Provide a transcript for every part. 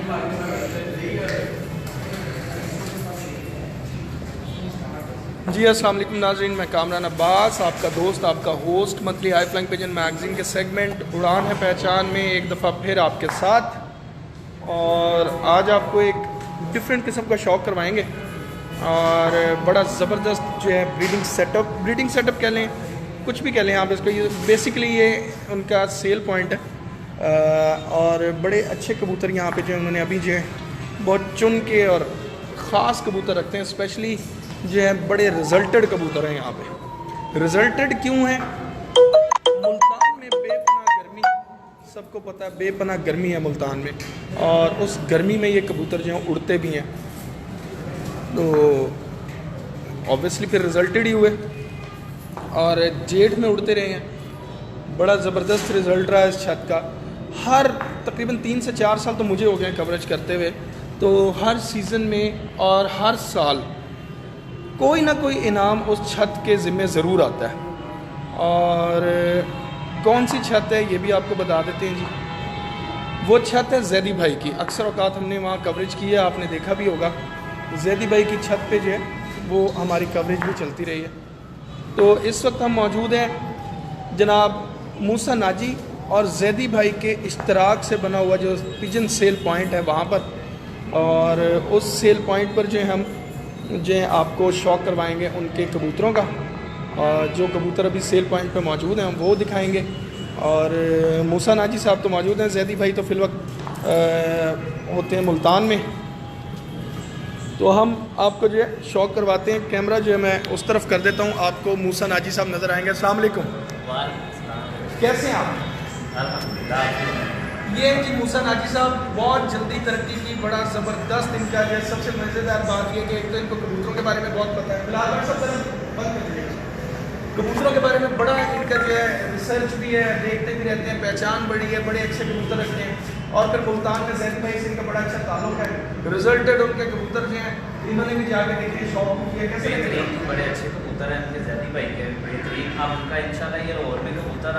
जी अस्सलाम वालेकुम नाज़रीन, मैं कामरान अब्बास, आपका दोस्त, आपका host monthly high flying pigeon magazine के सेगमेंट उड़ान है पहचान में एक दफ़ा फिर आपके साथ। और आज आपको एक डिफरेंट किस्म का शौक़ करवाएंगे और बड़ा ज़बरदस्त जो है ब्रीडिंग सेटअप कह लें, कुछ भी कह लें आप इसको। ये बेसिकली ये उनका सेल पॉइंट है और बड़े अच्छे कबूतर यहाँ पे जो है उन्होंने अभी जो है बहुत चुन के और ख़ास कबूतर रखते हैं। स्पेशली जो है बड़े रिजल्टेड कबूतर हैं यहाँ पे। रिजल्टेड क्यों है? मुल्तान में बेपनाह गर्मी, सबको पता है बेपनाह गर्मी है मुल्तान में, और उस गर्मी में ये कबूतर जो हैं उड़ते भी हैं, तो ऑब्वियसली फिर रिजल्टेड ही हुए और जेठ में उड़ते रहे हैं। बड़ा ज़बरदस्त रिज़ल्ट रहा है इस छत का। हर तकरीबन 3 से 4 साल तो मुझे हो गए कवरेज करते हुए, तो हर सीज़न में और हर साल कोई ना कोई इनाम उस छत के ज़िम्मे ज़रूर आता है। और कौन सी छत है ये भी आपको बता देते हैं जी। वो छत है जैदी भाई की। अक्सर औकात हमने वहाँ कवरेज की है, आपने देखा भी होगा। जैदी भाई की छत पे जो है वो हमारी कवरेज भी चलती रही है। तो इस वक्त हम मौजूद हैं जनाब मूसा नाजी और जैदी भाई के इश्तराक से बना हुआ जो पिजन सेल पॉइंट है वहाँ पर, और उस सेल पॉइंट पर जो है हम जो है आपको शौक़ करवाएंगे उनके कबूतरों का। और जो कबूतर अभी सेल पॉइंट पे मौजूद हैं हम वो दिखाएंगे। और मूसा नाजी साहब तो मौजूद हैं, जैदी भाई तो फ़िलवक्त होते हैं मुल्तान में। तो हम आपको जो है शौक़ करवाते हैं। कैमरा जो है मैं उस तरफ कर देता हूँ, आपको मूसा नाजी साहब नज़र आएंगे। अस्सलाम वालेकुम, कैसे हैं आप? ये जी मूसा नाजी साहब बहुत जल्दी तरक्की की, बड़ा ज़बरदस्त इनका जो सबसे मज़ेदार बात ये कि एक तो इनको कबूतरों के बारे में बहुत पता है। फिलहाल सब बंद कर दीजिए। कबूतरों के बारे में बड़ा इनका जो है रिसर्च भी है, देखते भी रहते हैं, पहचान बड़ी है, बड़े अच्छे कबूतर रखते हैं। और फिर मुल्तान में जैद भाई से इनका बड़ा अच्छा ताल्लुक है। रिजल्टेड उनके कबूतर जो हैं इन्होंने भी जाके देखे, शौक भी किया। कैसे बड़े अच्छे कबूतर हैं उनके जैदी भाई के, बेहतरीन। अब उनका इंशाल्लाह ये और भी कबूतर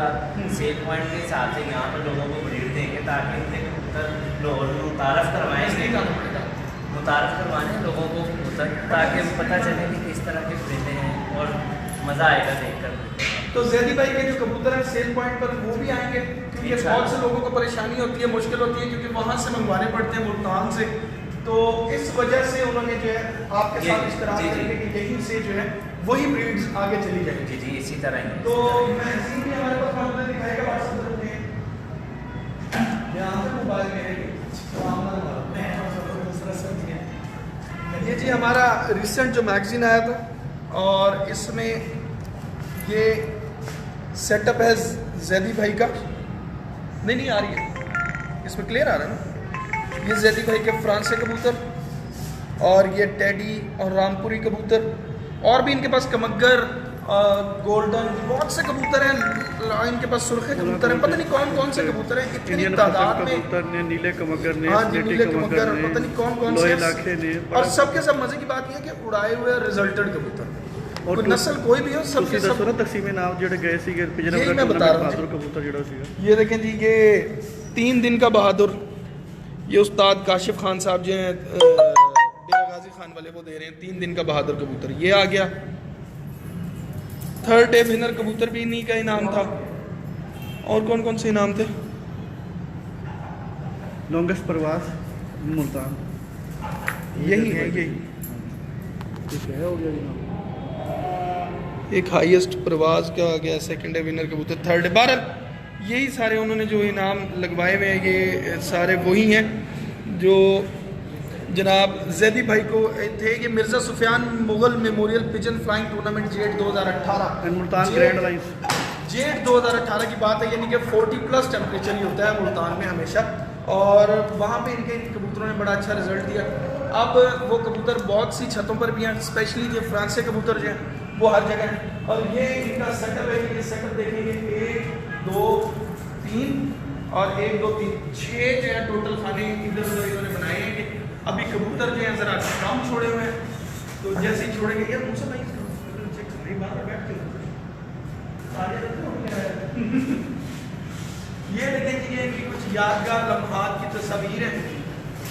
सेल पॉइंट के हिसाब से यहाँ पर लोगों को ब्रीड देंगे ताकि उनके कबूतर लोग मुतारफ़ करवाएँ, मुतारफ़ करवाएँ लोगों को कबूतर, ताकि पता चले कि किस तरह के परिंदे हैं और मज़ा आएगा देखकर। तो जैदी भाई के जो कबूतर हैं सेल पॉइंट पर वो भी आएंगे, क्योंकि बहुत से लोगों को परेशानी होती है, मुश्किल होती है, क्योंकि वहाँ से मंगवाने पड़ते हैं मुल्तान से। तो इस वजह से उन्होंने जो है आपके साथ इस तरह करके कि यहीं से जो है वही ब्रीड्स आगे चली जाएंगी। जी इसी तरह ही। तो मैगज़ीन भी हमारे पास मौजूद दिखाएगा व्हाट्सएप ग्रुप में, यहाँ पे मोबाइल में ये जी हमारा रिसेंट जो मैगज़ीन आया था, और इसमें ये सेटअप है जैदी भाई का। नहीं आ रही है, इसमें क्लियर आ रहा है ना। ये जैदी भाई के फ्रांस से कबूतर, और ये टेडी और रामपुरी कबूतर, और भी इनके पास कमगर, गोल्डन, बहुत से कबूतर हैं इनके पास। सुर्खे कबूतर हैं, पता नहीं कौन कौन से कबूतर हैं, इतनी तादाद में। नीले कमगर ने, हाँ जी, नीले कमगर, पता नहीं कौन कौन से। और सबके सब मजे की बात यह है कि उड़ाए हुए रिजल्टेड कबूतर, और नस्ल कोई भी हो, सबके सब तकसीम नाम जो गए थे पिजन मैं बता रहा हूँ कबूतर। ये देखें जी, ये 3 दिन का बहादुर, ये उस्ताद काशिफ खान साहब जो हैं डेरा गाजी खान वाले वो दे रहे हैं 3 दिन का बहादुर कबूतर। ये आ गया 3rd डे विनर कबूतर भी इन्हीं का इनाम था। और कौन कौन से इनाम थे? लॉन्गेस्ट प्रवास मुल्तान, यही है, यही हो गया इनाम। एक हाईएस्ट प्रवास का आ गया, 2nd डे विनर कबूतर, 3rd डे। बहरहाल यही सारे उन्होंने जो इनाम लगवाए हुए हैं, ये सारे वही हैं जो जनाब जैदी भाई को थे। ये Mirza Sufiyan Mughal memorial pigeon flying tournament jet 2018 Multan grand lines, jet 2018 की बात है, यानी कि 40+ टेम्परेचर ही होता है मुल्तान में हमेशा। और वहाँ पे इनके कबूतरों ने बड़ा अच्छा रिजल्ट दिया। अब वो कबूतर बहुत सी छतों पर भी हैं, स्पेशली जो फ्रांस के कबूतर जो हैं वो हर जगह है। और ये इनका सेटअप है, ये सेटअप देखेंगे 1 2 3 और 1 2 3 6 जो है टोटल खाने इधर उधर इन्होंने बनाए हैं। कि अभी कबूतर जो है ज़रा कम छोड़े हुए हैं, तो जैसे ही छोड़ेंगे यार मुझसे नहीं ये देखें कि ये इनकी कुछ यादगार लम्हात की तस्वीर है।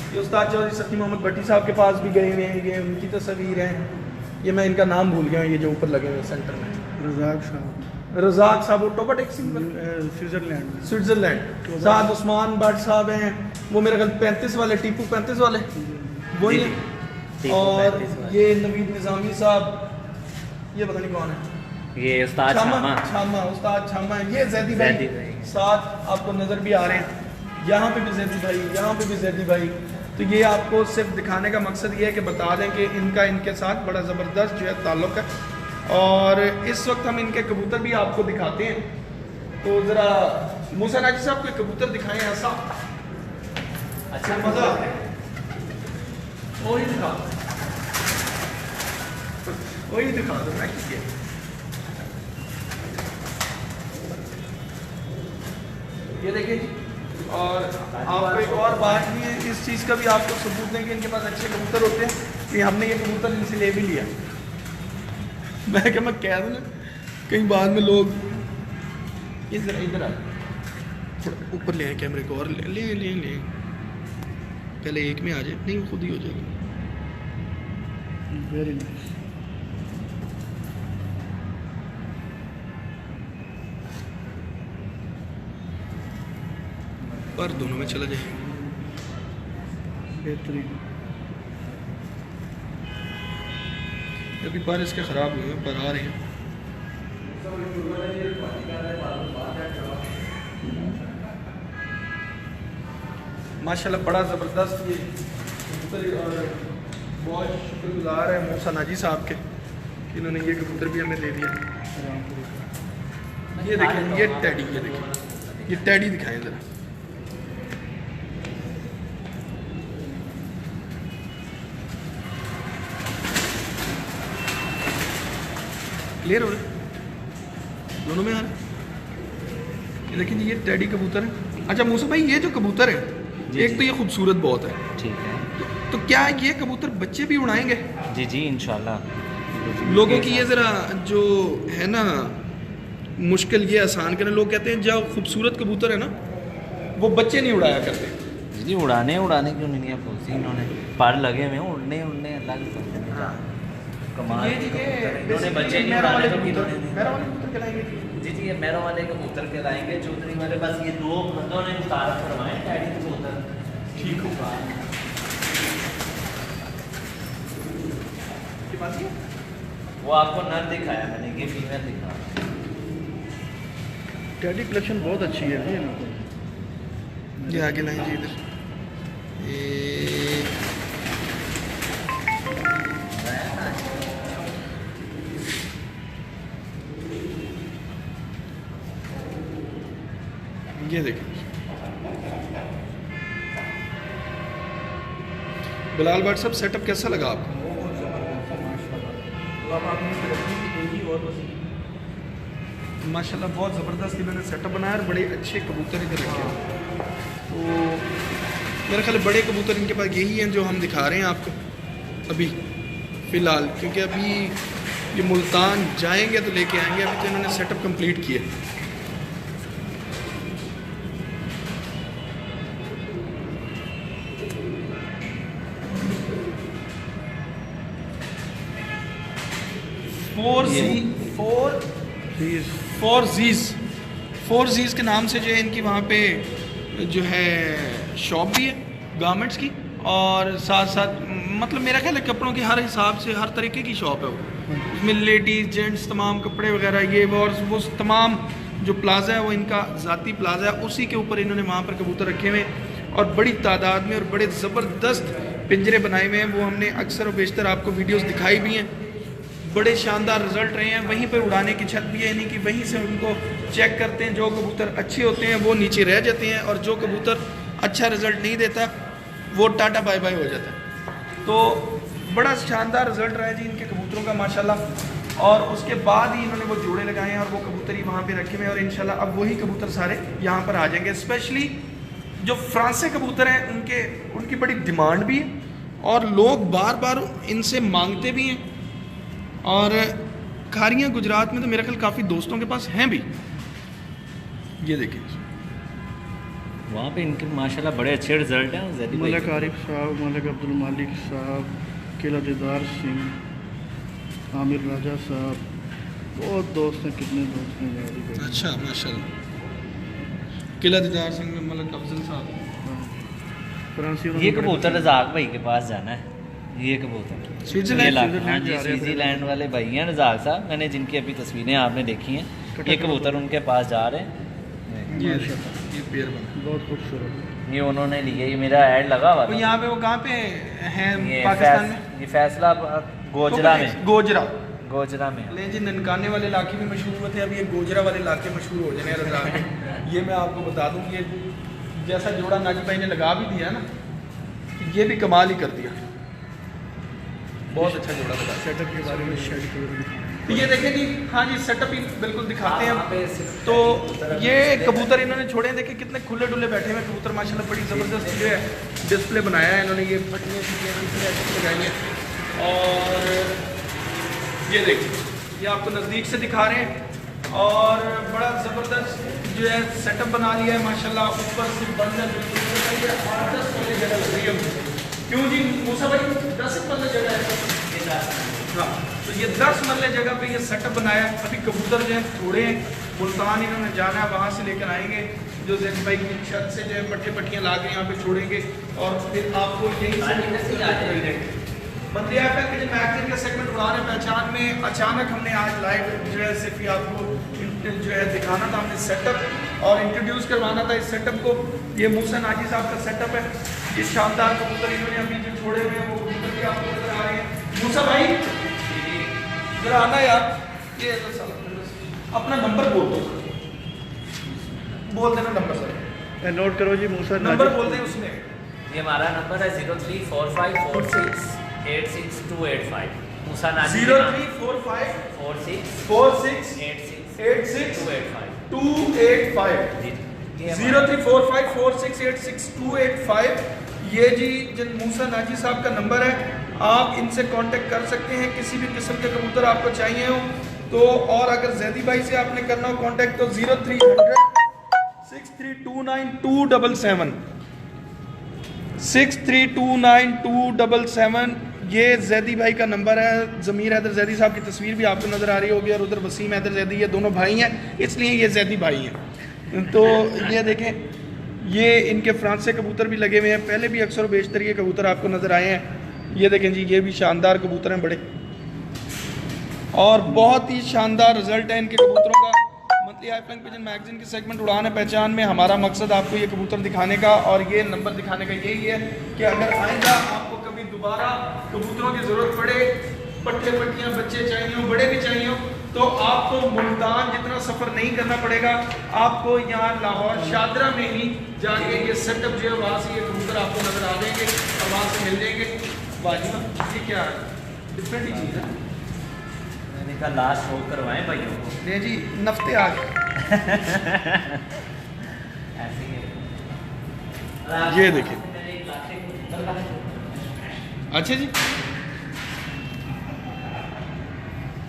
ये उस्ताद चौधरी सखी मोहम्मद भट्टी साहब के पास भी गए हुए हैं, ये उनकी तस्वीर है। ये मैं इनका नाम भूल गया हूँ, ये जो ऊपर लगे हुए सेंटर में, रजाक साहब, रजाक साहब वो टोबा टैक्सी स्विट्जरलैंड। स्विट्जरलैंड। साथ उस्मान भट्ट साहब हैं, वो मेरे ख्याल 35 वाले, टीपू 35 वाले वही हैं। टीपू और 35 वाले। ये नवीद निज़ामी साहब, ये पता नहीं कौन है, ये उस्ताद छामा, छामा। उस्ताद छामा है। ये जैदी जैदी भाई भाई। साथ आपको नज़र भी आ रहे हैं, यहाँ पे भी जैदी भाई, यहाँ पे भी जैदी भाई। तो ये आपको सिर्फ दिखाने का मकसद ये है कि बता दें कि इनका इनके साथ बड़ा ज़बरदस्त जो है ताल्लुक़ है। और इस वक्त हम इनके कबूतर भी आपको दिखाते हैं। तो ज़रा मूसा नाजी साहब को कबूतर दिखाएं ऐसा, अच्छा मज़ा आता है। वही दिखा दो मैं किसी। ये देखिए जी। और आपको एक और बात भी है, इस चीज़ का भी आपको सबूत दें कि इनके पास अच्छे कबूतर होते हैं कि हमने ये कबूतर इनसे ले भी लिया। मैं कह दूँ ना, कहीं बाद में लोग ये जरा इधर आ थोड़ा ऊपर ले आए कैमरे को, और ले ले ले ले पहले एक में आ जाए, नहीं वो खुद ही हो जाएगा। Very nice. पर दोनों में चला जाए, बेहतरीन। अभी पर इसके ख़राब हुए हैं, पर आ रहे हैं। माशाल्लाह बड़ा ज़बरदस्त ये कबूतर, और बहुत शुक्रगुजार है मूसा नाजी साहब के कि इन्होंने ये कबूतर भी हमें दे दिया। ये देखें, ये टैडी, ये देखें, ये टैडी दिखाएं ज़रा। क्लियर हो रहा है, दोनों में आ रहा है। ये देखिए ये टैडी कबूतर है। अच्छा मूसा भाई, ये जो कबूतर है, एक तो ये खूबसूरत बहुत है, ठीक है। तो क्या ये कबूतर बच्चे भी उड़ाएंगे? जी जी इंशाल्लाह। लोगों की ये ज़रा जो है ना मुश्किल, ये आसान करना। लोग कहते हैं जो खूबसूरत कबूतर है ना वो बच्चे नहीं उड़ाया करते। जी जी, उड़ाने क्यों नहीं आप बोलती, इन्होंने पर लगे हुए हैं, उड़ने अलग करते हैं। कमाल ये के जी कबूतर हैं। ये इन्होंने बच्चे नहीं मेरा उड़ाने वाले तो कबूतर, किन्होंने नहीं। मेरा वाले कबूतर कहलाएंगे। जी जी, ये मेरा वाले कबूतर कहलाएंगे। चौधरी वाले बस ये दो बंदों ने मुतारफ करवाए टैडी कबूतर। ठीक होगा वो आपको नर दिखाया मैंने, ये फीमेल दिखा। टैडी कलेक्शन बहुत अच्छी है जी इनकी। ये आगे लाएं जी इधर। ये देखें बिलाल भट्ट साहब, सेटअप कैसा लगा आपको? माशाल्लाह बहुत ज़बरदस्त इन्होंने सेटअप बनाया और बड़े अच्छे कबूतर इधर रखे हैं। तो मेरा ख्याल है बड़े कबूतर इनके पास यही हैं जो हम दिखा रहे हैं आपको अभी फ़िलहाल, क्योंकि अभी ये मुल्तान जाएंगे तो लेके आएंगे। अभी तो इन्होंने सेटअप कंप्लीट किया। फोर जीज़ के नाम से जो है इनकी वहाँ पे जो है शॉप भी है गारमेंट्स की, और साथ साथ मतलब मेरा ख्याल है कपड़ों के हर हिसाब से हर तरीके की शॉप है वो। उसमें लेडीज़ जेंट्स तमाम कपड़े वगैरह ये वो, और वो तमाम जो प्लाज़ा है वो इनका ज़ाती प्लाज़ा है, उसी के ऊपर इन्होंने वहाँ पर कबूतर रखे हुए हैं और बड़ी तादाद में और बड़े ज़बरदस्त पिंजरे बनाए हुए हैं। वो हमने अक्सर और बेशतर आपको वीडियोस दिखाई भी हैं। बड़े शानदार रिज़ल्ट रहे हैं। वहीं पर उड़ाने की छत भी है, यानी कि वहीं से उनको चेक करते हैं। जो कबूतर अच्छे होते हैं वो नीचे रह जाते हैं, और जो कबूतर अच्छा रिज़ल्ट नहीं देता वो टाटा बाय बाय हो जाता है। तो बड़ा शानदार रिज़ल्ट रहा है जी इनके कबूतरों का माशाल्लाह। और उसके बाद ही इन्होंने वो जोड़े लगाए हैं और वो कबूतर ही वहाँ पे रखे हुए हैं, और इंशाल्लाह अब वही कबूतर सारे यहाँ पर आ जाएंगे। स्पेशली जो फ्रांसे कबूतर हैं उनकी बड़ी डिमांड भी है और लोग बार बार इनसे मांगते भी हैं। और खारियाँ गुजरात में तो मेरा ख्याल काफ़ी दोस्तों के पास हैं भी। ये देखिए वहाँ पे इनके माशाल्लाह बड़े अच्छे रिजल्ट हैं जैदी भाई मलिक के। आरिफ साहब, मलिक अब्दुल मालिक साहब, किला दीदार सिंह, आमिर राजा साहब, बहुत दोस्त हैं, कितने दोस्त हैं जैदी भाई। अच्छा माशाल्लाह। किला दीदार सिंह में मलिक अफजल साहब। हाँ। फ्रांसी ये उन्होंने बड़े कबूतर पसंद- रज़ाक भाई के पास जाना है। ये कबूतर स्विट्जरलैंड- ये लाख- स्विट्जरलैंड हाँ जी जा रहे हैं स्विट्जरलैंड वाले भाई हैं रज़ाक साहब, मैंने जिनकी अभी तस्वीरें आपने देखी हैं। ये कबूतर उनके पास जा रहे हैं। ये माशाल्लाह। ये पेड़ बना। बहुत खूबसूरत। ये उन्होंने लिए, ये मेरा ऐड लगा हुआ तो था। यहाँ पे वो कहाँ पे हैं ये पाकिस्तान में? ये फैसला गोजरा में, गोजरा। गोजरा में। ले जी ननकाने वाले इलाके भी मशहूर हुए थे, अब ये गोजरा वाले इलाके मशहूर हो जाने रज़ाक में। ये मैं आपको बता दूँ, ये जैसा जोड़ा नाजी भाई ने लगा भी दिया ना, ये भी कमाल ही कर दिया। बहुत अच्छा जोड़ा लगा। सेटअप के बारे में शेड कलर। तो ये देखें जी, हाँ जी सेटअप ही बिल्कुल दिखाते यहाँ हैं। पे सिर्फ तो कबूतर ये अब कबूतर इन्होंने छोड़े हैं, देखिए कितने खुले डुले बैठे हुए कबूतर माशाल्लाह, बड़ी ज़बरदस्त जो है डिस्प्ले बनाया है इन्होंने। ये फटने लगाई हैं और ये देखिए, ये आपको नज़दीक से दिखा रहे हैं और बड़ा ज़बरदस्त जो है सेटअप बना लिया है माशाल्लाह। ऊपर से बंद है बिल्कुल, 8-10 मरले जगह लग रही है। क्यों जी मूसा भाई 10 मरले जगह है? हाँ, तो ये 10 मरले जगह पे ये सेटअप बनाया। अभी कबूतर जो है थोड़े हैं, मुल्तान इन्होंने जाना है, वहाँ से लेकर आएंगे जो जैद भाई की छत से जो है पट्टियाँ ला के यहाँ पे छोड़ेंगे और फिर आपको यही मंत्री मैगजीन के सेगमेंट उड़ान पहचान में अचानक हमने आज लाइव जो है सिर्फ आपको जो है दिखाना था, हमने सेटअप और इंट्रोड्यूस करवाना था इस सेटअप को। ये मूसा नाजी साहब का सेटअप है। ये शानदार कबूतर इन्होंने अभी जो छोड़े हुए हैं वो कबूतर भी आपको नजर आ रहे हैं। मूसा भाई जरा आना यार, ये अपना नंबर बोल दो, बोल देना नंबर सर, नोट करो जी मूसा नंबर नाजी। बोल दें उसमें। ये हमारा नंबर है 034546868285। मूसा नाजी 0345 46 86 285 285 जी। 034546868285। ये जी जिन मूसा नाजी साहब का नंबर है, आप इनसे कांटेक्ट कर सकते हैं किसी भी किस्म के कबूतर आपको चाहिए हो तो। और अगर जैदी भाई से आपने करना हो कांटेक्ट तो 0300 6329277 6329277 ये जैदी भाई का नंबर है। ज़मीर हैदर जैदी साहब की तस्वीर भी आपको नज़र आ रही होगी और उधर वसीम हैदर जैदी, ये दोनों भाई हैं इसलिए ये जैदी भाई हैं। तो ये देखें, ये इनके फ्रांस से कबूतर भी लगे हुए हैं, पहले भी अक्सर बेशतर ये कबूतर आपको नज़र आए हैं। ये देखें जी, ये भी शानदार कबूतर हैं बड़े, और बहुत ही शानदार रिजल्ट है इनके कबूतरों का। मंथली आई फ्लाइंग पिजन मैगजीन के सेगमेंट उड़ान है पहचान में हमारा मकसद आपको ये कबूतर दिखाने का और ये नंबर दिखाने का यही है कि अगर आइंदा आपको कभी दोबारा कबूतरों की ज़रूरत पड़े, पट्टियाँ बच्चे चाहिए हो, बड़े भी चाहिए हो, तो आपको मुल्तान जितना सफ़र नहीं करना पड़ेगा। आपको यहाँ लाहौर शादरा में ही जाके ये सेटअप जो है वहाँ से ये कबूतर आपको नज़र आ जाएंगे और वहाँ से मिल जाएंगे। वाजिब ये क्या है, डिफरेंट ही चीज़ है। मैंने कहा लास्ट शो करवाएं भाइयों को। नहीं जी, नफ्ते आ गए। ऐसे ही ये देखिए, अच्छा जी,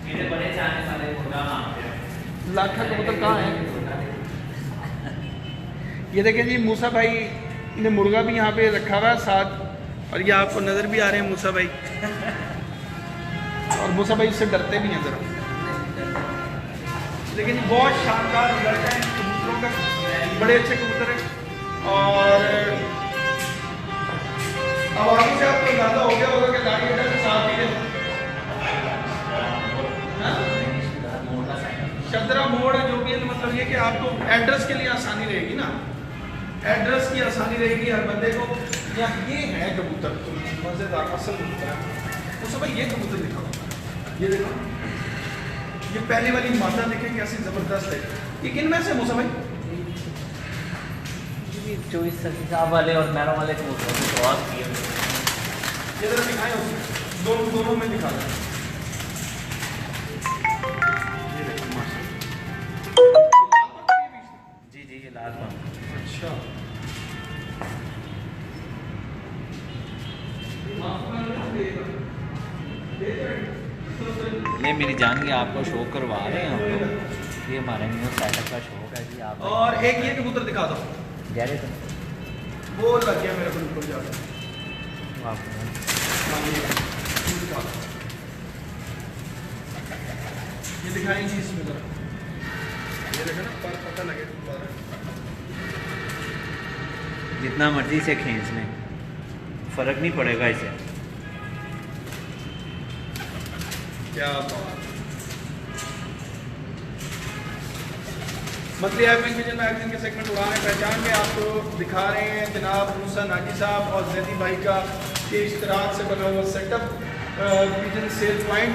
मेरे बड़े जाने वाले मुर्गा मांगते हैं। लाखा कबूतर कहाँ है? ये देखें जी, मूसा भाई ने मुर्गा भी यहाँ पे रखा हुआ है साथ, और ये आपको नज़र भी आ रहे हैं मूसा भाई, और मूसा भाई इससे डरते भी हैं ज़रा। लेकिन बहुत शानदार रिजल्ट है इन कबूतरों का, बड़े अच्छे कबूतर हैं। और आवाज़ों से आपको अंदाजा हो गया होगा कि लाड़ी अड्डा के साथ ही है। शदरा मोड़ जो भी है, मतलब ये कि आपको एड्रेस के लिए आसानी रहेगी ना, एड्रेस की आसानी रहेगी हर बंदे को। या ये है कबूतर मज़ेदार असल कबूतर है। उस भाई ये कबूतर दिखाओ, ये देखो, ये पहले वाली मादा देखें कैसी ज़बरदस्त है। ये किन में से मूसा भाई? जो इस साहब वाले और मैरों वाले कबूतरों को क्रॉस किए हुए। ये जरा दिखाएं उसे, दोनों में दिखा दें। ये देखो माशाल्लाह, जी जी ये लाल पान। अच्छा, ये मेरी जान की आपको शो करवा रहे हैं हम लोग। ये हमारे न्यू सेटअप का शौक है जी। आप और एक ये कबूतर दिखा दो। गहरे तो वो लग गया मेरे को ऊपर जाकर। ये दिखाएंगे इसमें जरा, ये देखो ना पर पता लगे जितना मर्जी से खींच लें, फर्क नहीं पड़ेगा इसे। क्या बात। मंथली हाईफ्लाइंग पिजन मैगजीन के सेगमेंट उड़ान है पहचान में आपको दिखा रहे हैं जनाब मूसा नाजी साहब और जैदी भाई का के इश्तराक से बना हुआ सेटअप पिजन सेल पॉइंट,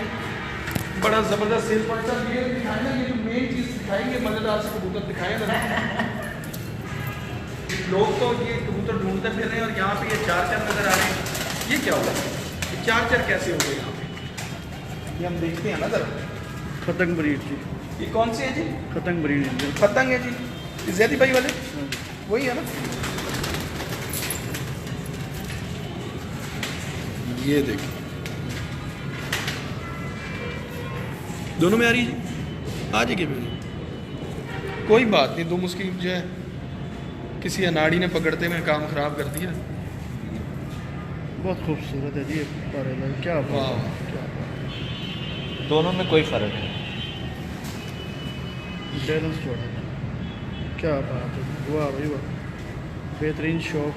बड़ा ज़बरदस्त सेल पॉइंट था। ये दिखाएंगे, ये जो मेन चीज़ दिखाएंगे मज़ेदार से कबूतर दिखाएँ ना। लोग तो ये कबूतर ढूंढते फिर रहे हैं और यहाँ पे ये चार चार नज़र आ रहे हैं। ये क्या हुआ, ये चार चार कैसे हो गए यहाँ पे, ये हम देखते हैं ना जरा। खतंग ब्रीड जी, ये कौन सी है जी? खतंग ब्रीड है। खतंग है जी, ये जैदी भाई वाले वही है ना। ये देखिए दोनों में आ रही है जी, आ जाएगी फिर कोई बात नहीं। दो मुश्किल जो है किसी अनाड़ी ने पकड़ते हुए काम खराब कर दिया। बहुत खूबसूरत है जी ये पारेला, क्या वाह। क्या दोनों में कोई फ़र्क नहीं। बैलेंस जोड़ा है, क्या बात है, वाह भाई वाह, बेहतरीन शॉट,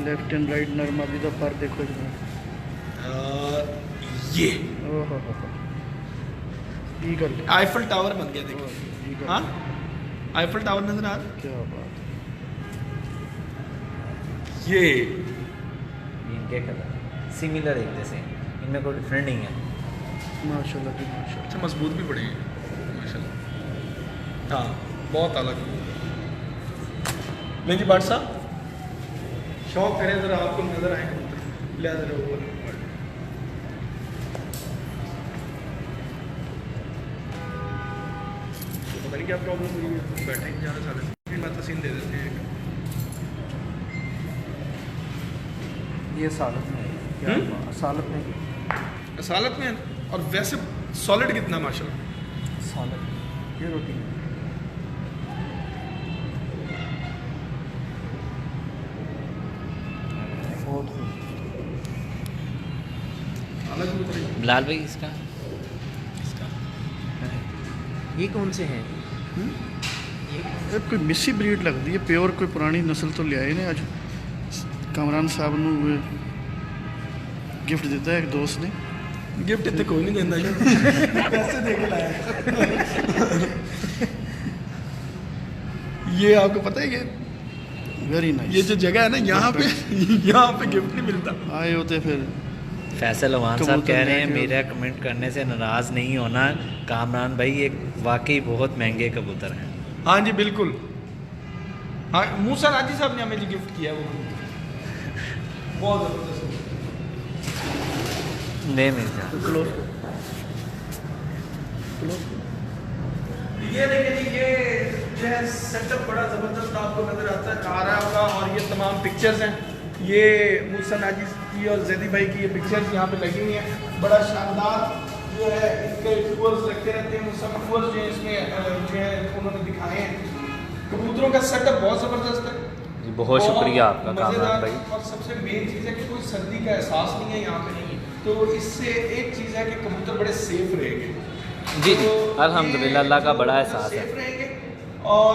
लेफ्ट एंड राइट नरमादी का पर देखो जनाब। ये ओहो ईगल, आईफल टावर बन गया देखिए। ईगल, हाँ आईफल टावर नजर आ रहा है। क्या बात ये इनके कलर सिमिलर एक जैसे, इनमें कोई डिफरेंट नहीं है। है, माशाल्लाह जी माशाल्लाह। अच्छा मजबूत भी पड़े हैं माशाल्लाह। हाँ बहुत अलग। नहीं जी भट्ट साहब शौक करें ज़रा आपको नज़र आए कबूतर ले ज़रा ऊपर। तो पता नहीं क्या प्रॉब्लम हुई है, बैठे ही ज़्यादा सारे फिर मैं तसीन दे देते हैं। ये सालत में है, क्या सालत में, असालत में है ना। और वैसे सॉलिड कितना माशाल्लाह। सालत ये रोटी है। बहुत खूब। अलग उतरी बिलाल भाई इसका इसका ये कौन से हैं? ये कोई मिसी ब्रीड लगती है, प्योर कोई पुरानी नस्ल तो लिया ही नहीं। आज कामरान साहब ने गिफ्ट दिता है एक दोस्त ने। गिफ्ट इतने कोई नहीं देता जी पैसे दे के लाया। ये आपको पता है ये वेरी नाइस। ये जो जगह है ना यहाँ पे गिफ्ट नहीं मिलता। आए होते फिर फैसल अवान साहब कबूतर कह रहे हैं लेके मेरा कमेंट करने से नाराज़ नहीं होना, कामरान भाई एक वाकई बहुत महंगे कबूतर हैं। हाँ जी बिल्कुल। हाँ मूसा नाजी साहब ने हमें जी गिफ्ट किया वो बहुत ज़बरदस्त। ले मिल जा क्लोज ये देखिए जी ये जो है सेटअप बड़ा ज़बरदस्त आपको नज़र आ रहा होगा। और ये तमाम पिक्चर्स हैं, ये मूसा नाजी की और जैदी भाई की ये पिक्चर्स यहाँ पे लगी हुई हैं। बड़ा शानदार जो है इनके टूर्स लगते रहते हैं, सब टूर्स जो है इसमें जो है उन्होंने दिखाए हैं। कबूतरों का सेटअप बहुत ज़बरदस्त है जी, बहुत शुक्रिया आपका कामरान भाई। और सबसे मेन चीज़ है कि कोई सर्दी का एहसास नहीं है यहाँ पे नहीं, तो इससे एक चीज़ है कि कबूतर बड़े सेफ रहेंगे। जी जी तो अल्हम्दुलिल्लाह, अल्लाह का बड़ा एहसास है। सेफ रहेंगे। और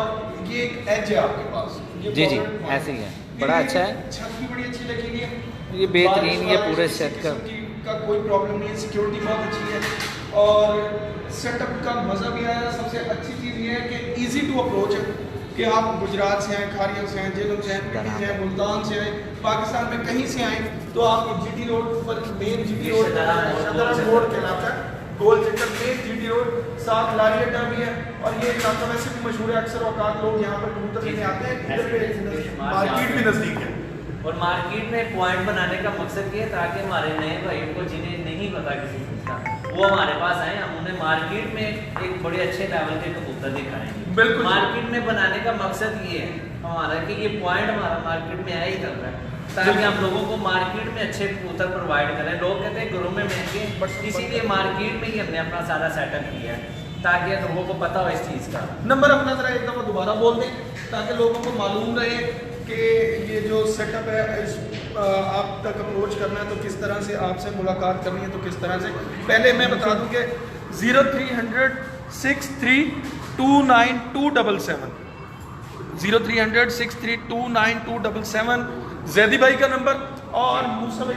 ये एक एज है आपके पास, ये जी जी पॉकेट ऐसे ही है, बड़ा अच्छा है। छत भी बड़ी अच्छी लगी हुई है, ये बेहतरीन, ये पूरे किसी सेट का किस्म का कोई प्रॉब्लम नहीं है, सिक्योरिटी बहुत अच्छी है और सेटअप का मज़ा भी आया। सबसे अच्छी चीज़ ये है कि इजी टू अप्रोच है कि आप गुजरात से आए, खारिया से आए, जेलम से आए, पिंडी से आए, मुल्तान से आए, पाकिस्तान में कहीं से आए तो आप जीटी रोड पर मेन जीटी रोड रोड कहलाता है, गोल चक्कर मेन जीटी रोड, साथ लारी अड्डा भी है। और ये इलाका वैसे भी मशहूर है, अक्सर औकात लोग यहाँ पर कबूतर लेने आते हैं। इधर पे मार्केट भी नज़दीक है और मार्केट में पॉइंट बनाने का मकसद ये है ताकि हमारे नए भाइयों को जिन्हें नहीं पता किसी चीज़ का वो हमारे पास आए, हम उन्हें मार्केट में एक बड़े अच्छे लेवल के कबूतर दिखाएंगे। बिल्कुल मार्केट में बनाने का मकसद ये है हमारा कि ये पॉइंट हमारा मार्केट में आया ही चल रहा है ताकि हम लोगों को मार्केट में अच्छे कबूतर प्रोवाइड करें। लोग कहते हैं घरों में महंगे, बट इसीलिए मार्केट में ही हमने अपना सारा सेटअप किया है ताकि लोगों को पता हो इस चीज़ का। नंबर अपना ज़रा एक दफ़ा दोबारा बोल दें ताकि लोगों को मालूम रहे कि ये जो सेटअप है इस आप तक अप्रोच करना है तो किस तरह से आपसे मुलाकात करनी है तो किस तरह से, पहले मैं बता दूं कि 0300 6329 277 0300 6329 जैदी भाई का नंबर और मूसा भाई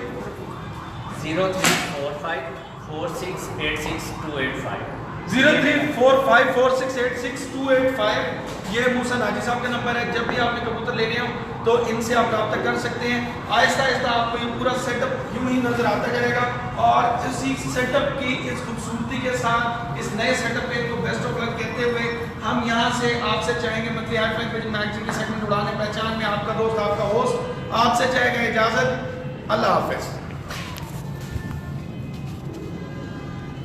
03454686 285 ये मूसा नाजी साहब का नंबर है। जब भी आपने कबूतर लेने हो तो इनसे आप रब्ता कर सकते हैं। आहिस्ता आहिस्ता आपको ये पूरा सेटअप यूं ही नजर आता जाएगा और इसी सेटअप की इस खूबसूरती के साथ इस नए सेटअप पे इनको बेस्ट ऑफ लक कहते हुए हम यहाँ से आपसे चाहेंगे monthly high flying pigeon magazine के सेगमेंट उड़ान है पहचान में आपका दोस्त आपका होस्ट आपसे चाहेगा इजाजत। अल्लाह हाफिज।